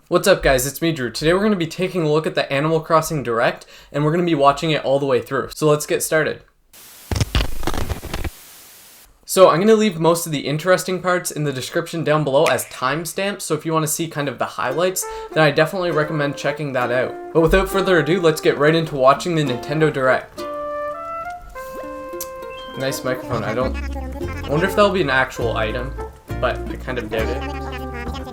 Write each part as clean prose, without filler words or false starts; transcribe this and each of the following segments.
What's up guys, it's me Drew. Today we're going to be taking a look at the Animal Crossing Direct and we're going to be watching it all the way through. So let's get started. So I'm going to leave most of the interesting parts in the description down below as timestamps, so if you want to see kind of the highlights, then I definitely recommend checking that out. But without further ado, let's get right into watching the Nintendo Direct. Nice microphone. I wonder if that'll be an actual item, but I kind of doubt it.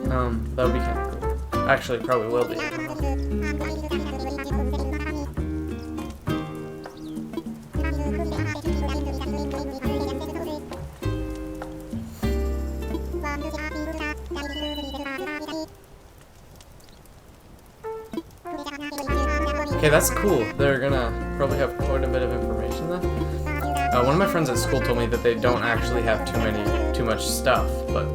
That would be kind of cool. Actually, it probably will be. Okay, that's cool. They're gonna probably have quite a bit of information then. One of my friends at school told me that they don't actually have too much stuff, but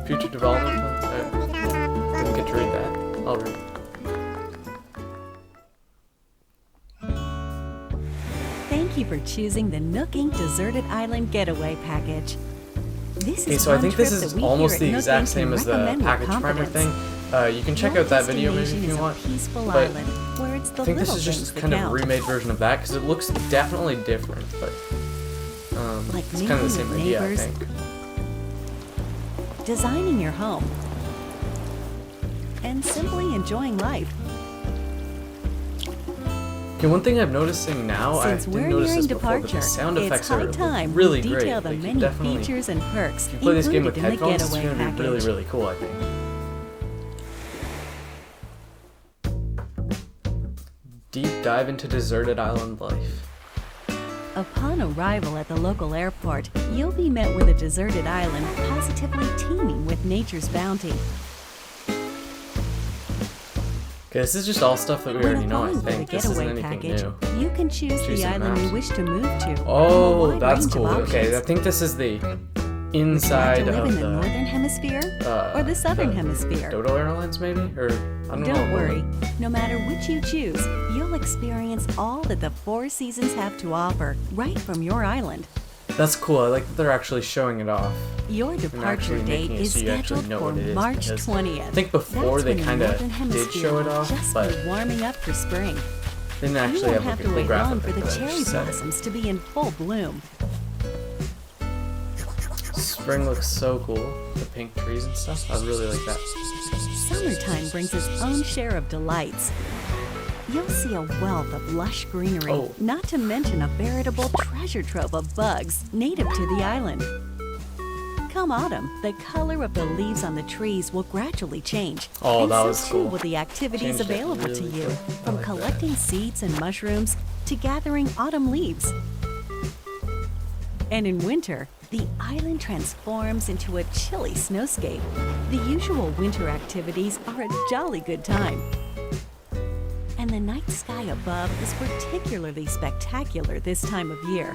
future development. I didn't get to read that. I'll read it. Thank you for choosing the Nook Inc. Deserted Island Getaway Package. So I think this is almost the exact same as the package primer thing. You can check out that video maybe if you want, but I think this is just kind of a remade version of that because it looks definitely different, but it's kind of the same idea, I think. Designing your home, and simply enjoying life. Okay, one thing I'm noticing now, I didn't notice this before, but the sound effects are really great. Detail the many features and perks if you play this game with included in the headphones, it's Getaway going to be Package. really cool, I think. Deep dive into deserted island life. Upon arrival at the local airport, you'll be met with a deserted island positively teeming with nature's bounty. Okay, this is just all stuff that we already know, I think. This isn't Getaway anything Package, new. you can choose the island you wish to move to. Oh, that's cool. Okay, I think this is the inside Would you like to live of in the Northern Hemisphere or the Southern Hemisphere? Dodo Airlines, maybe? Or, I don't know. Don't worry. No matter which you choose, you'll experience all that the Four Seasons have to offer right from your island. That's cool. I like that they're actually showing it off. Your departure date is scheduled for March 20th. I think before they kind of did show it off, but just warming up for spring. they didn't You actually won't have have like a to cool wait long graphic for the that cherry said it. blossoms to be in full bloom. Spring looks so cool. The pink trees and stuff. I really like that. Summertime brings its own share of delights. You'll see a wealth of lush greenery, not to mention a veritable treasure trove of bugs native to the island. Come autumn, the color of the leaves on the trees will gradually change. Oh, and that so was too cool. will the activities Changed it available to really you, cool. I from like collecting seeds and mushrooms to gathering autumn leaves. And in winter, the island transforms into a chilly snowscape. The usual winter activities are a jolly good time. And the night sky above is particularly spectacular this time of year.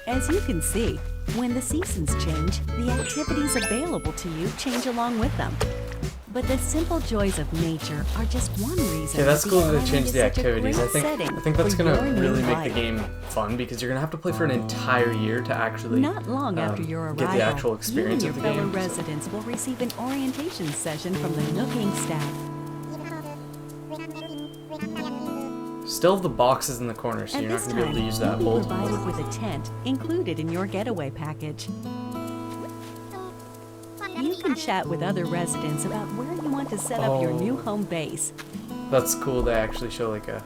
As you can see, when the seasons change, the activities available to you change along with them. But the simple joys of nature are just one reason. Yeah, that's that cool the that they island changed is the such a activities. great I setting think that's for gonna your new really make life. the game fun because you're gonna have to play for an entire year to actually Not long after your arrival, get the actual experience you of and the your fellow game. residents will receive an orientation session from the Nook Inc. staff. Still the boxes in the corner, so At you're not this gonna be able to time, use that you'll old be provided with a tent included in your getaway package. You can chat with other residents about where you want to set up your new home base. That's cool. They actually show like a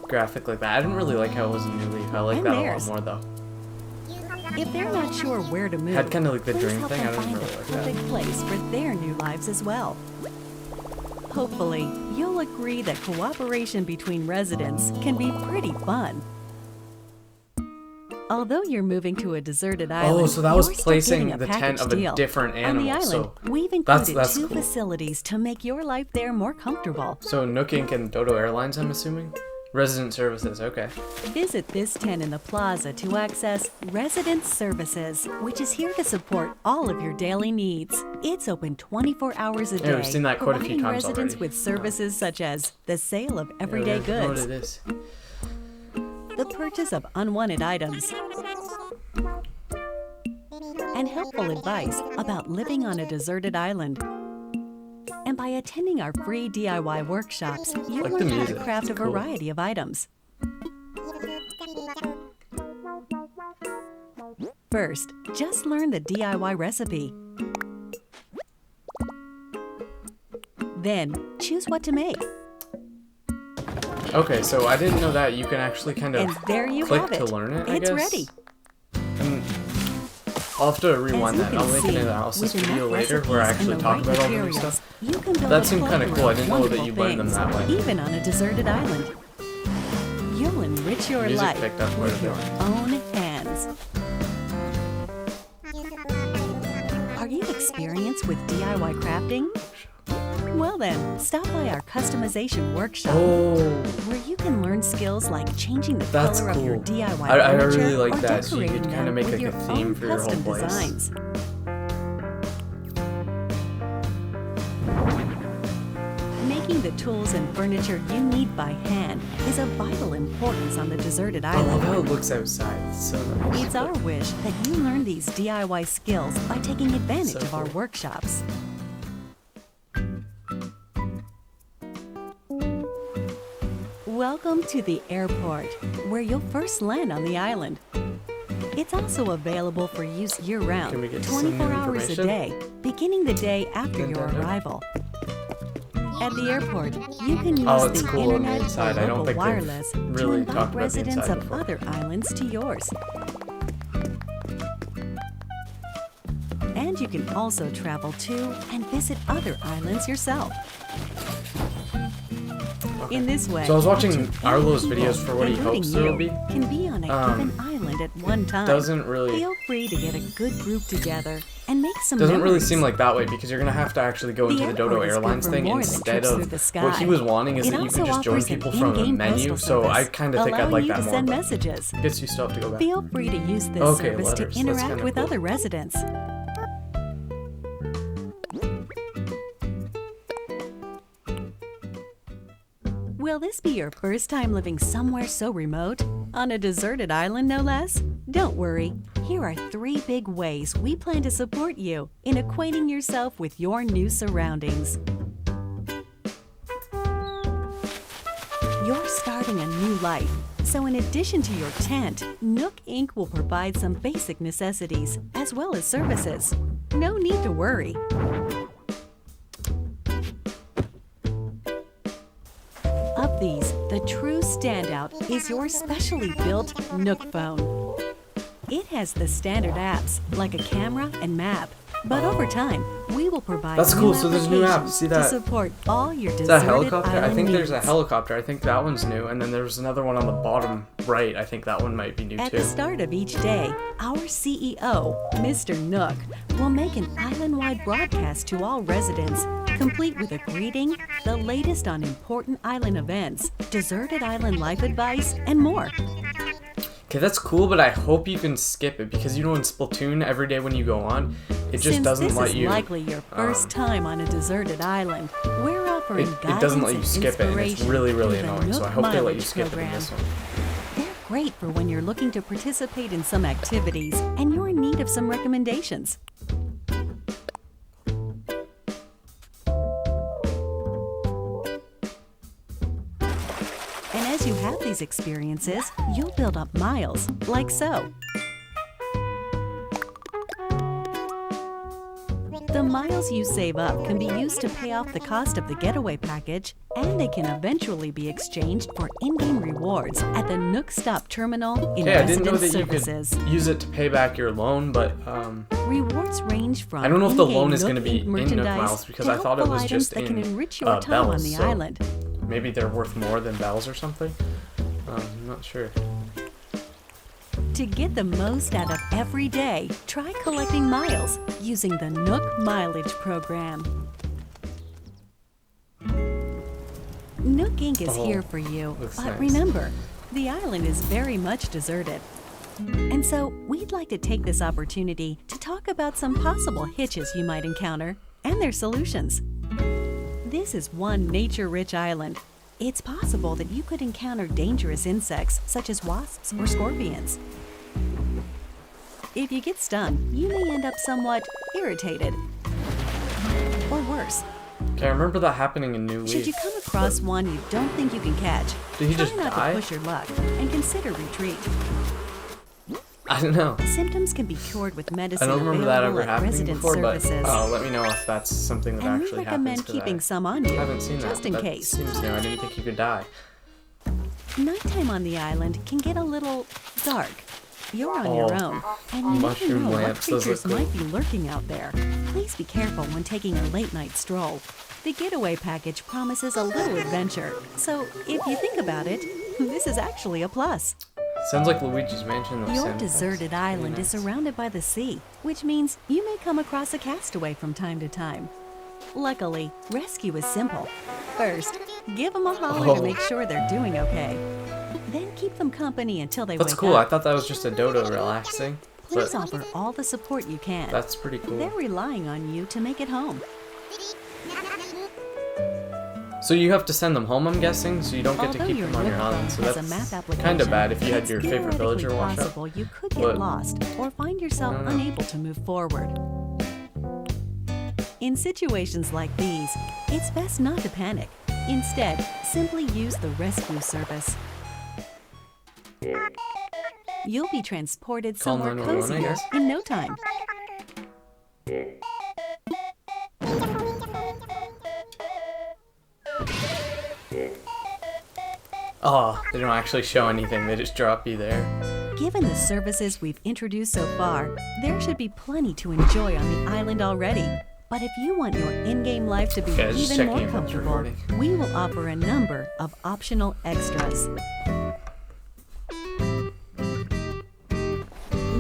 graphic like that. I didn't really like how it was in New Leaf. I like And that theirs. a lot more though. If they're not sure where to move, Had kinda like the please dream help thing. them I didn't find really the like that. perfect place for their new lives as well. Hopefully, you'll agree that cooperation between residents can be pretty fun. Although you're moving to a deserted island, Oh, so that was you're still placing getting the tent package of a deal. different On the animal. island, So we've included that's two cool. facilities to make your life there more comfortable. So Nook Inc. and Dodo Airlines, I'm assuming. Resident services. Okay. Visit this tent in the plaza to access Resident Services, which is here to support all of your daily needs. It's open 24 hours a day, Yeah, we've seen that quite a few providing times residents already. with services such as the sale of everyday I don't know goods, what it is. the purchase of unwanted items, and helpful advice about living on a deserted island. And by attending our free DIY workshops, you'll Like the learn how to music. craft a It's cool. variety of items. First, just learn the DIY recipe. Then, choose what to make. Okay, so I didn't know that you can actually kind of And there you click have it. to learn it, I It's guess. ready. And I'll have to rewind As you that. can I'll make see, an analysis with video enough later where I recipes actually and the talk right about all the new materials, stuff. you can build That a seemed kinda plethora cool. I of didn't know that wonderful you blend them things, that way. even on a deserted island. You'll enrich your Music life picked up quite a with bit. your own hands. Are you experienced with DIY crafting? Well then, stop by our customization workshop, Oh, where you can learn skills like changing the that's color of your cool. DIY I furniture really like or that. So you decorating could kind them of make with like your a theme own for your whole custom place. designs. Making the tools and furniture you need by hand is of vital importance on the deserted I love how it island. looks outside. It's so nice. It's our wish that you learn these DIY skills by taking advantage So of our cool. workshops. Welcome to the airport, where you'll first land on the island. It's also available for use year-round, Can we get some 24 new hours a information? day, beginning the day after Then your down there. arrival. At the airport, you can use Oh, it's the cool on the internet inside. or I don't local think they've wireless to really invite talked about the residents inside of before. other islands to yours. And you can also travel to and visit other islands yourself. In this way, So I was watching up to 80 Arlo's people, videos for what he including hopes it'll you, be. can be on a given island at one time. Doesn't really Feel free to get a good group together and make some doesn't really memories. seem like that way because you're gonna have to actually go into the Dodo airport is good Airlines for thing more than instead trips through of the sky. what he was wanting is It that you also can just join offers an people from a in-game menu. postal So I service, kind of think I'd allowing like you that to more. send But messages. I guess you still have to go back. Feel free to use this Okay, service letters. to That's interact kinda with cool. other residents. Will this be your first time living somewhere so remote? On a deserted island, no less? Don't worry. Here are 3 big ways we plan to support you in acquainting yourself with your new surroundings. You're starting a new life, so in addition to your tent, Nook Inc. will provide some basic necessities as well as services. No need to worry. Of these, the true standout is your specially built Nook phone. It has the standard apps like a camera and map, but over time, we will provide That's new cool, so there's new apps. applications See to that? support all your Is that a deserted helicopter? I island think there's a needs. helicopter. I think that one's new, and then there's another one on the bottom right. I think that one might be new At too. the start of each day, our CEO, Mr. Nook, will make an island-wide broadcast to all residents, complete with a greeting, the latest on important island events, deserted island life advice, and more. Okay, that's cool, but I hope you can skip it because you know in Splatoon, every day when you go on, it just Since doesn't this let is you. likely your first time on a deserted island, we're offering It guidance doesn't let you and skip it, and it's inspiration really, really through the annoying. So I Nook hope they let you Mileage skip it in program. this one. They're great for when you're looking to participate in some activities and you're in need of some recommendations. And as you have these experiences, you'll build up miles, like so. The miles you save up can be used to pay off the cost of the getaway package, and they can eventually be exchanged for in-game rewards at the Nook Stop Terminal in Okay, I didn't know Resident that you Services. could use it to pay back your loan, but Rewards range from I don't know if the in-game loan is Nook gonna be Inc. in Nook merchandise Miles because to I thought it helpful was items just that can in enrich your time on bells, the so island. maybe they're worth more than bells or something. I'm not sure. To get the most out of every day, try collecting miles using the Nook Mileage program. Nook Inc. is Oh, here for you, looks but nice. remember, the island is very much deserted. And so, we'd like to take this opportunity to talk about some possible hitches you might encounter and their solutions. This is one nature-rich island. It's possible that you could encounter dangerous insects such as wasps or scorpions. If you get stung, you may end up somewhat irritated. Or worse, Okay, I remember that happening in New Leaf. Should you come across one you don't think you can catch, Did he just try not die? to push your luck and consider retreat. I don't know. Symptoms can be cured with medicine I don't remember that available ever at happening resident before, services. but let me know if that's something that And we actually recommend happens. 'Cause keeping some on you, I haven't seen just that. in That case. seems new. I didn't think you could die. Nighttime on the island can get a little dark. You're on your own, and you never Mushroom know what lamps, those creatures look cool. might be lurking out there. Please be careful when taking a late-night stroll. The getaway package promises a little adventure, so if you think about it, this is actually a plus. Sounds like Luigi's Mansion. Those Your sound deserted effects. island Very is nice. surrounded by the sea, which means you may come across a castaway from time to time. Luckily, rescue is simple. First, give them a holler to Oh. make sure they're doing okay. Then keep them company until they That's wake cool. I up. thought that was just a dodo relaxing, Please but offer all the support you can. that's pretty cool. They're relying on you to make it home. So you have to send them home, I'm guessing, so you don't get to Although keep your them on your Nook island. So phone has a map that's application, kind of bad if you had it's your favorite villager theoretically wash up. possible you could get but- lost or find yourself I don't know. unable to move forward. In situations like these, it's best not to panic. Instead, simply use the rescue service. You'll be transported Call somewhere 911, I cozier guess. in no time. Oh, they don't actually show anything. They just drop you there. Given the services we've introduced so far, there should be plenty to enjoy on the island already. But if you want your in-game life to be Okay, just even checking more if it's comfortable, recording. we will offer a number of optional extras.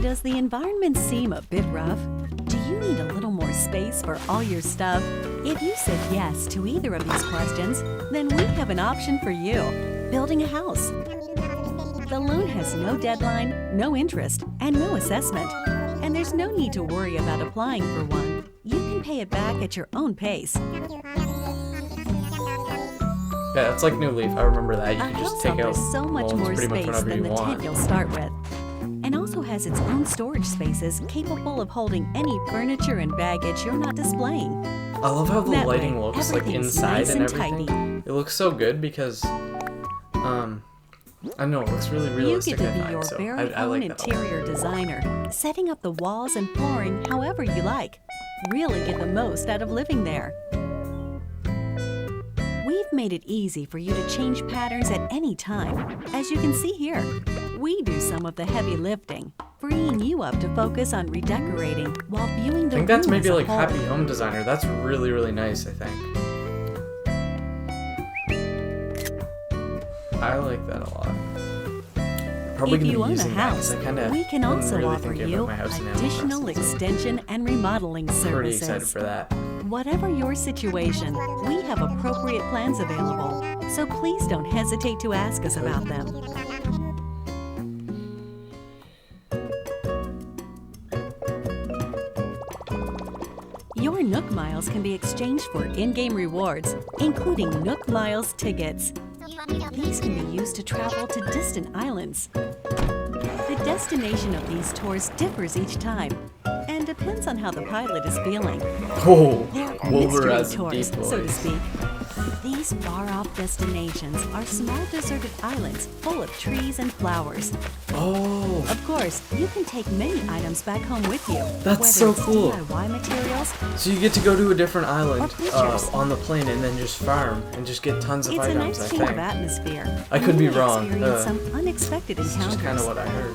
Does the environment seem a bit rough? Do you need a little more space for all your stuff? If you said yes to either of these questions, then we have an option for you: building a house. The loan has no deadline, no interest, and no assessment. And there's no need to worry about applying for one. You can pay it back at your own pace. Yeah, it's like New Leaf. I remember that. You A can house just take out offers so much loans more pretty much space whenever than you the want. tent you'll start with, and also has its own storage spaces capable of holding any furniture and baggage you're not displaying. I love how the That lighting way, looks like everything's inside nice and and everything. tidy. It looks so good because, I don't know, it looks really You realistic. get to I be find, your so very I own like that a lot. interior designer, setting up the walls and flooring however you like. Really get the most out of living there. We've made it easy for you to change patterns at any time. As you can see here, we do some of the heavy lifting, freeing you up to focus on redecorating while viewing the I think that's room maybe as a like whole. Happy Home Designer. That's really, really nice, I think. I like that a lot. Probably If gonna you be own a using that 'cause house, I kinda we can wasn't also really offer thinking you about my house in Animal additional Crossing, so extension and remodeling pretty excited services. for that. Whatever your situation, we have appropriate plans available, so please don't hesitate to ask us about them. Your Nook Miles can be exchanged for in-game rewards, including Nook Miles tickets. These can be used to travel to distant islands. The destination of these tours differs each time and depends on how the pilot is feeling. Oh, They're Wilbur mystery has a tours, deep so to voice. speak. These far-off destinations are small deserted islands full of trees and flowers. Oh, Of course, you can take many items back home with you. That's whether so it's cool. DIY materials, so you get to go to a different island Or pictures. on the plane and then just farm and just get tons of it's a items, nice I change of think. atmosphere. I could and be you may wrong, experience some unexpected It's encounters. just kind of what I heard.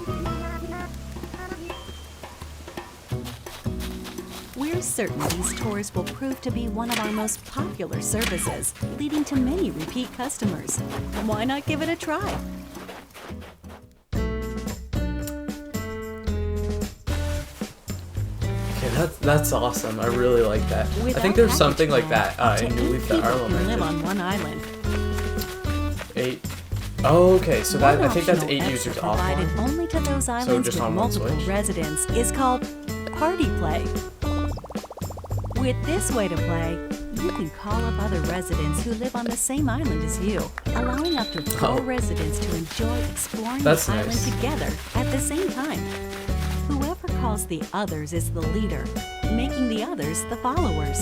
We're certain these tours will prove to be one of our most popular services, leading to many repeat customers. Why not give it a try? Okay, that's awesome. I really like that. With I think our there's package something like plan, that up to in New 8 Leaf that people Arlo can live mentioned. on one island. 8. Oh, okay. So One I think that's optional 8 extra users provided offline. only to those islands just with on one multiple Switch? residents is called Party Play. With this way to play, you can call up other residents who live on the same island as you, allowing up to 4 Oh. residents to enjoy exploring That's the island nice. together at the same time. Whoever calls the others is the leader, making the others the followers.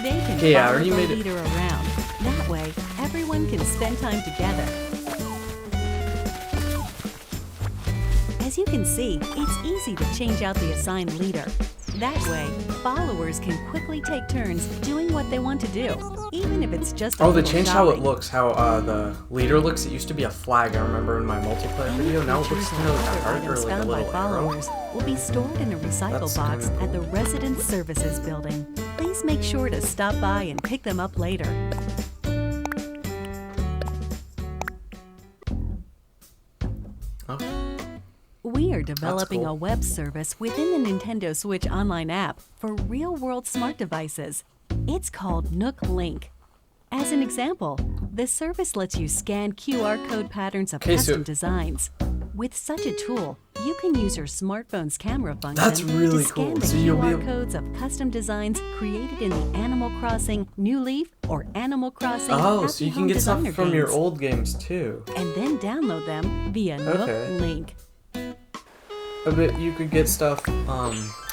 They can Okay, I follow already the made it. leader around. That way, everyone can spend time together. As you can see, it's easy to change out the assigned leader. That way, followers can quickly take turns doing what they want to do, even if it's just a Oh, they little changed how it shopping. looks, how the leader looks. It used to be a flag, I remember in my multiplayer video. Now it looks kind of like a heart or like a found by little arrow. followers will be stored in a recycle That's box kinda at the Resident Services building. Please make sure to stop by and pick them up later. Oh, We are developing cool. a web service within the Nintendo Switch Online app for real-world smart devices. It's called Nook Link. As an example, the service lets you scan QR code patterns of Okay, so- custom designs. With such a tool, you can use your smartphone's camera function That's really to scan cool. the So you'll be QR able- codes of custom designs created in the Animal Crossing New Leaf or Animal Crossing oh, Happy so you can Home get stuff Designer from your games, old games too. and then download them via Nook Okay. Link. I bet you could get stuff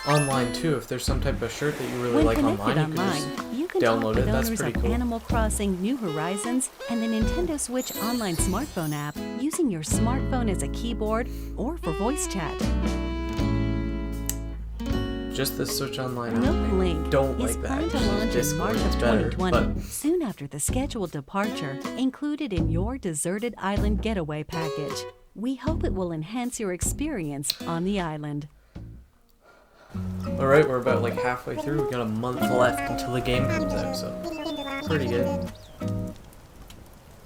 online too. If there's some type of shirt that you really When like connected online, you online, can just you can download talk it. with That's owners pretty of cool. Animal Crossing New Horizons and the Nintendo Switch Online smartphone app using your smartphone as a keyboard or for voice chat. Just the Switch Online app. Nook Link Don't is like that. planned to Just launch in Discord March is of better, 2020, but- soon after the scheduled departure included in your Deserted Island Getaway package. We hope it will enhance your experience on the island. Alright, we're about like halfway through. We got a month left until the game comes out, so pretty good.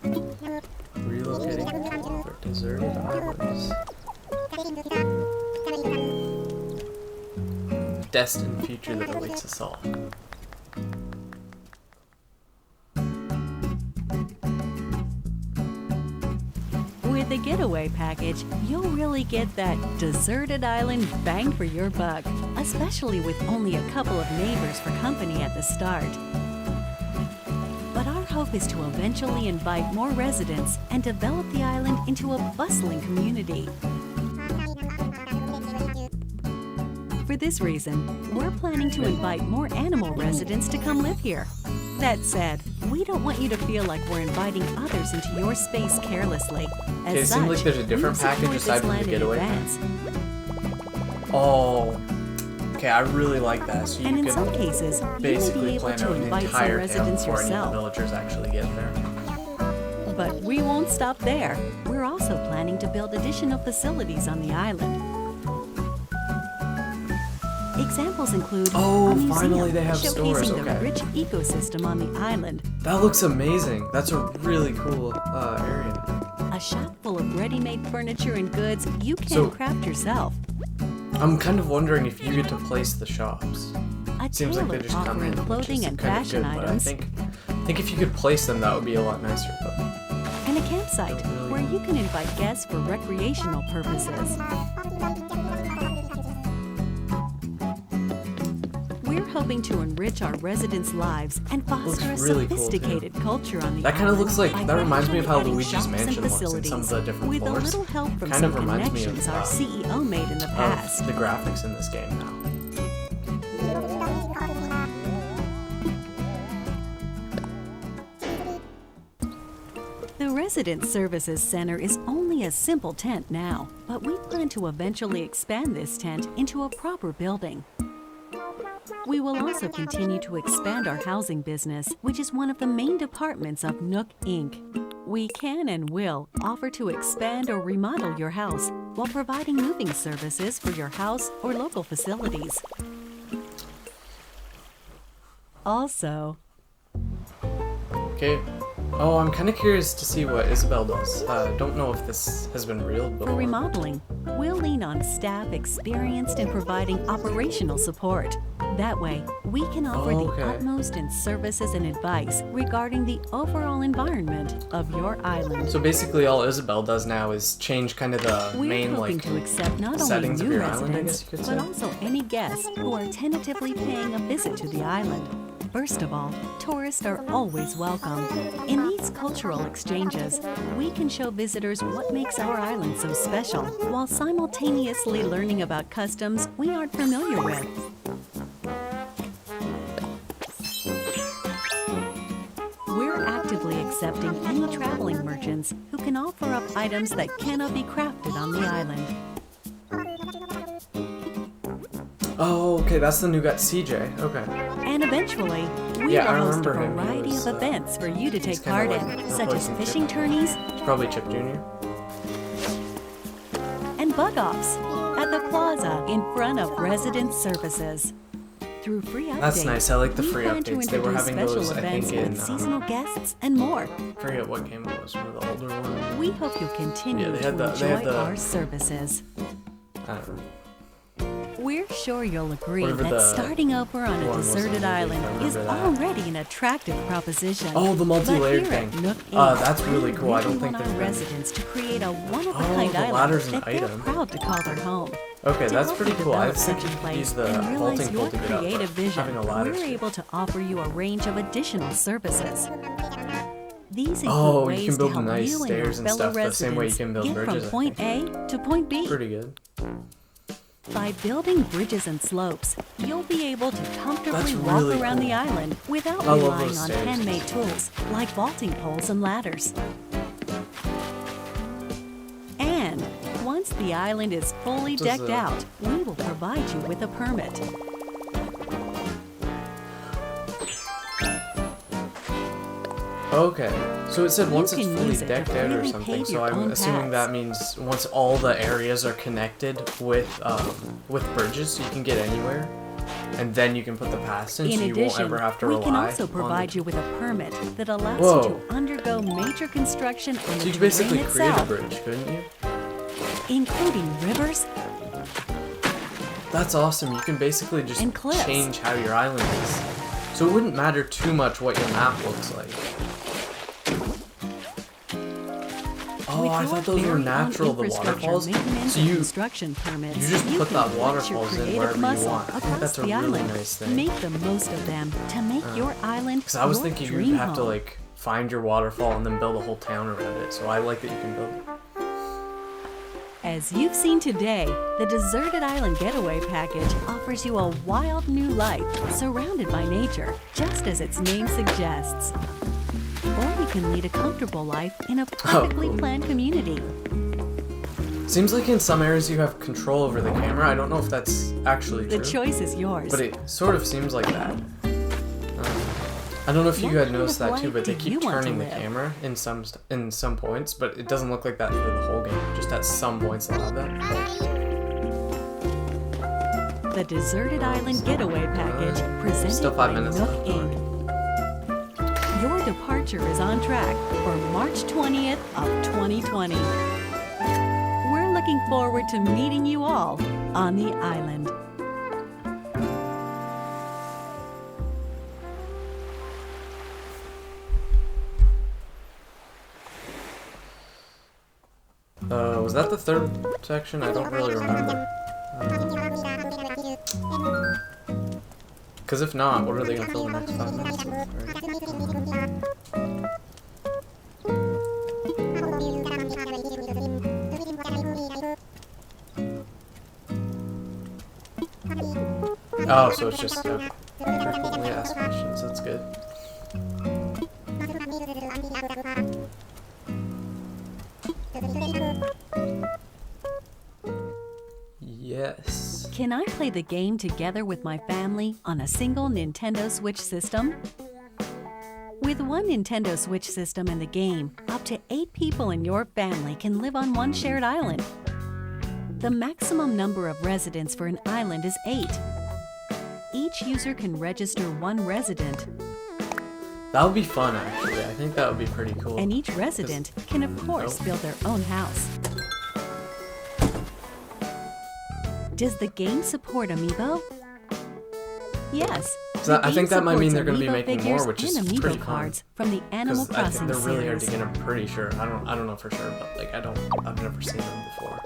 Relocating for deserted islands. Destined future that awaits us all. With the Getaway package, you'll really get that deserted island bang for your buck, especially with only a couple of neighbors for company at the start. But our hope is to eventually invite more residents and develop the island into a bustling community. For this reason, we're planning to invite more animal residents to come live here. That said, we don't want you to feel like we're inviting others into your space carelessly. Okay, it As seems like such, there's a different we've package secured aside this from the land in Getaway. advance. Oh, okay, I really like that. So And you in some can cases, you may be basically able plan to out an invite some entire town residents before any of the yourself. villagers actually get there. But we won't stop there. We're also planning to build additional facilities on the island. Examples include Oh, a museum finally they have showcasing stores, the okay. rich ecosystem on the island, That looks amazing. That's a really cool area. a shop full of ready-made furniture and goods you can So- craft yourself, I'm kind of wondering if you get to place the shops. a Seems like they tailor just come offering in, which clothing is and kind of fashion good, but items, I think if you could place them, that would be a lot nicer. But and a campsite where you can invite guests for recreational purposes. We're hoping to enrich our residents' lives and foster a Looks really cool, too. sophisticated culture on the That kind of island looks like by that reminds me of how gradually adding Luigi's shops and Mansion looks in some of facilities. the different With floors. a little help from Kind some of reminds me connections of, our CEO made in the past. of the graphics in this game now. The Resident Services Center is only a simple tent now, but we plan to eventually expand this tent into a proper building. We will also continue to expand our housing business, which is one of the main departments of Nook Inc. We can and will offer to expand or remodel your house while providing moving services for your house or local facilities. Also, Okay. Oh, I'm kind of curious to see what Isabel does. Don't know if this has been reeled for before. remodeling, we'll lean on staff experienced in providing operational support. That way, we can offer Okay. the utmost in services and advice regarding the overall environment of your island. So basically, all Isabel does now is change kind of the We're main hoping like to accept not only settings of new your island, I residents, guess you could but say. also any guests who are tentatively paying a visit to the island. First of all, tourists are always welcome. In these cultural exchanges, we can show visitors what makes our island so special, while simultaneously learning about customs we aren't familiar with. exclusively accepting any traveling merchants who can offer up items that cannot be crafted on the island. Oh, okay, that's the new guy, CJ. Okay. And eventually, we will host a variety of events for you to take part in, such as fishing tourneys, it's probably Chip Jr. and bug-offs at the plaza in front of Resident Services. Through free updates, That's nice. I like the free we plan to updates. They were introduce having special those, I events think, in with seasonal guests and more. I forget what game it was. One of the older ones. We hope you'll continue Yeah, to enjoy our services. I don't know. We're sure you'll agree Whatever that the starting over on a one was on deserted the island movie, is I remember that. already an attractive proposition. Oh, the multi-layered But here thing. at Nook Inc., That's really we cool. I don't really think want there's our many. residents to create a one-of-a-kind Oh, the island ladder's an that they're item. proud to call their home. Okay, To that's help pretty you cool. I develop think such you a could use place the and realize vaulting your pole to get up, creative but vision, having a ladder. we're able to offer you a range of additional services. These include Oh, you ways can build to help nice you and your stairs and fellow stuff the residents same way you can build get bridges, from I point A to point B. Pretty good. By building bridges and slopes, you'll be able to comfortably That's walk really around the cool. island without I love relying those on stairs. handmade tools like vaulting poles and ladders. And once the island is fully Does decked the- out, we will provide you with a permit. Okay, so it said once it's can fully use it to decked out or freely something, pave so your I'm own assuming that paths. means once all the areas are connected with bridges, so you can get anywhere, and then you can put the paths in, In so you won't addition, ever have to we rely can also on provide the... you with a permit that allows Whoa. you to undergo major construction on So the you could basically terrain create a itself, bridge, couldn't you? including rivers That's awesome. You can basically just And cliffs. change how your island is. So it wouldn't matter too much what your map looks like. Oh, With I your thought those were very own natural, the infrastructure, waterfalls. maintenance, So and you construction permits, you just put can that flex your waterfalls in creative wherever you muscle want. I think across that's a the really island. nice thing. Make the most of them to make your island Because I was your thinking dream you'd have to home. like find your waterfall and then build a whole town around it. So I like that you can build it. As you've seen today, the Deserted Island Getaway Package offers you a wild new life surrounded by nature, just as its name suggests. Or you can lead a comfortable life in a perfectly cool. planned community. Seems like in some areas you have control over the camera. I don't know if that's actually The true. choice is yours. But it sort of seems like that. I don't know if you What had kind noticed of that too, life but they do you keep want to turning the live? camera in some points, but it doesn't look like that for the whole game. Just at some points they'll have that. The Deserted Island Getaway Package, presented still 5 by minutes Nook left. Inc. Your departure is on track for March 20th of 2020. We're looking forward to meeting you all on the island. Was that the third section? I don't really remember. Because if not, what are they going to fill the next 5 minutes with? Oh, so it's just frequently asked questions. That's good. Yes. Can I play the game together with my family on a single Nintendo Switch system? With one Nintendo Switch system and the game, up to 8 people in your family can live on one shared island. The maximum number of residents for an island is 8. Each user can register one resident, That would be fun, actually. I think that would be pretty cool. and each resident can, of course, build their own house. Does the game support Amiibo? Yes. So the I think game that might mean supports they're going to be Amiibo making figures more, which is and Amiibo pretty fun. cards from the Animal Because I think Crossing they're really hard to series. get. I'm pretty sure. I don't know for sure, but like I've never seen them before.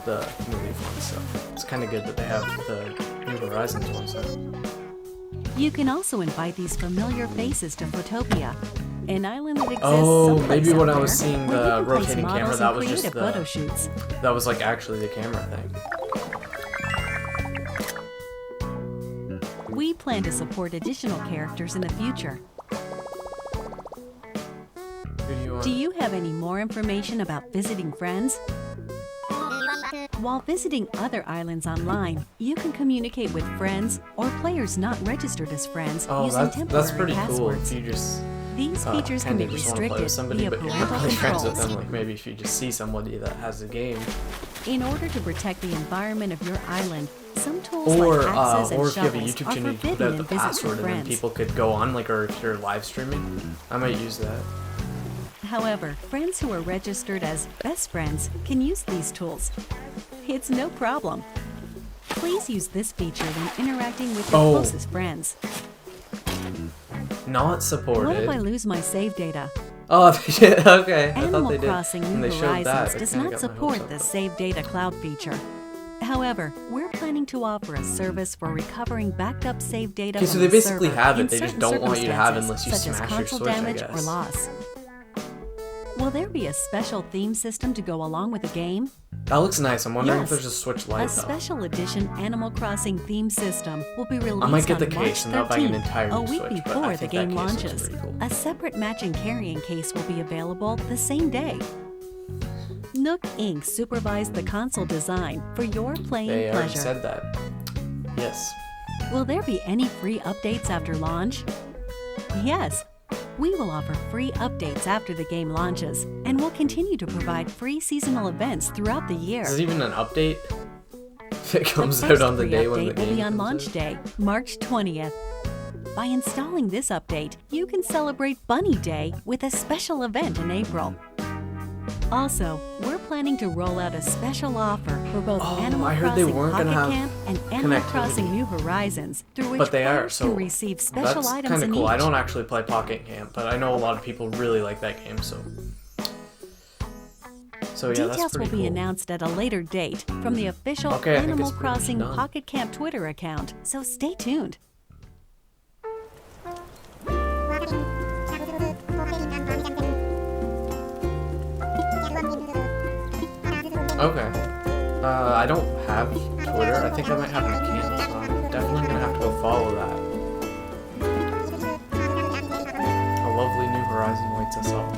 The movie ones, so it's kind of good that they have the New Horizons ones. You can also invite these familiar faces to Photopia, an island that exists Oh, someplace maybe when out I was there seeing where the you can place rotating camera, models that and was just creative photo shoots. that was like actually the camera thing. We plan to support additional characters in the future. video on Do it. you have any more information about visiting friends? While visiting other islands online, you can communicate with friends or players not registered as friends using temporary that's pretty passwords. cool. If you just These features can be just wanna play with restricted somebody, via but you're not parental really friends with controls. them. Like maybe if you just see somebody that has a game, In order to protect the environment of your island, some tools or like axes and or if you have a shovels YouTube are channel, you can put forbidden out in the Visit password with and then Friends. people could go on. Like, or if you're live streaming, I might use that. However, friends who are registered as best friends can use these tools. It's no problem. Please use this feature when interacting with your Oh. closest friends. Not supported. What if I lose my save data? Oh, they did. Okay. I thought Animal they did. Crossing When New they showed that, Horizons it does kinda not got my hopes support up, the but- Save Data Cloud feature. However, we're planning to offer a service for recovering backed up save data Okay, from so they the basically server have it, in they just certain don't want you to have it circumstances, unless you such as smash your console Switch, I damage or guess. loss. Will there be a special theme system to go along with the game? That looks nice. I'm wondering if Yes. there's a Switch A Lite though. special edition Animal Crossing theme system will be released I might get on the March case and not buy an 13th, entire a new week Switch, but I before the think that game case looks launches. pretty cool. A separate matching carrying case will be available the same day. Nook Inc. supervised the console design for your playing They already pleasure. said that. Yes. Will there be any free updates after launch? Yes. We will offer free updates after the game launches, and we'll continue to provide free seasonal events throughout the year. Is this even an update? If it The comes out first on the free day when the update will game be on comes launch out? day, March 20th. By installing this update, you can celebrate Bunny Day with a special event in April. Also, we're planning to roll out a special offer for both Oh, Animal I heard they Crossing weren't Pocket gonna have Camp and Animal connectivity. Crossing New Horizons, through which But they are, players so can receive special that's items kind of in cool. I each. don't actually play Pocket Camp, but I know a lot of people really like that game, so yeah, that's Details pretty will be cool. announced at a later date from the official Okay, I think Animal it's pretty much Crossing done. Pocket Camp Twitter account, so stay tuned. Okay. I don't have Twitter. I think I might have an account, so I'm definitely gonna have to go follow that. A lovely New Horizon waits us all.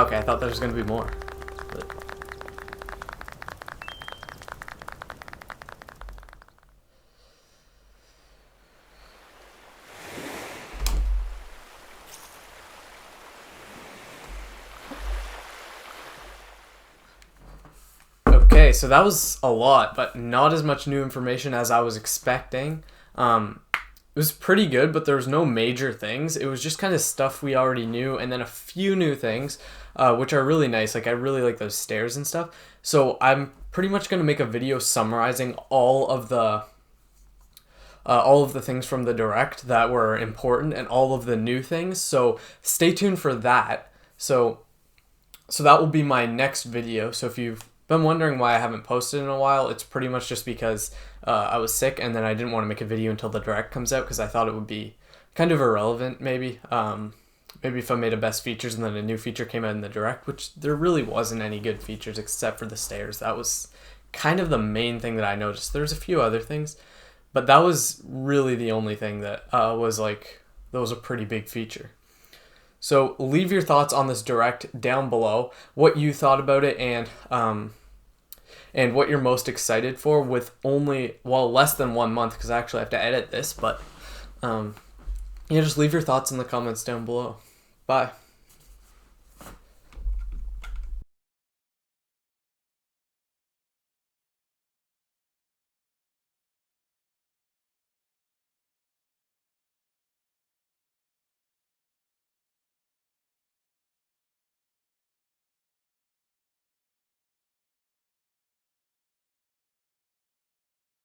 Okay, I thought there was gonna be more. But- Okay, so that was a lot, but not as much new information as I was expecting. It was pretty good, but there was no major things. It was just kind of stuff we already knew, and then a few new things, which are really nice. Like, I really like those stairs and stuff. So I'm pretty much going to make a video summarizing all of the things from the Direct that were important and all of the new things. So stay tuned for that. So that will be my next video. So if you've been wondering why I haven't posted in a while, it's pretty much just because I was sick, and then I didn't want to make a video until the Direct comes out because I thought it would be kind of irrelevant, maybe. Maybe if I made a best features and then a new feature came out in the Direct, which there really wasn't any good features except for the stairs. That was kind of the main thing that I noticed. There's a few other things, but that was really the only thing that was a pretty big feature. So leave your thoughts on this Direct down below, what you thought about it, and what you're most excited for with less than 1 month, because I actually have to edit this, but just leave your thoughts in the comments down below. Bye.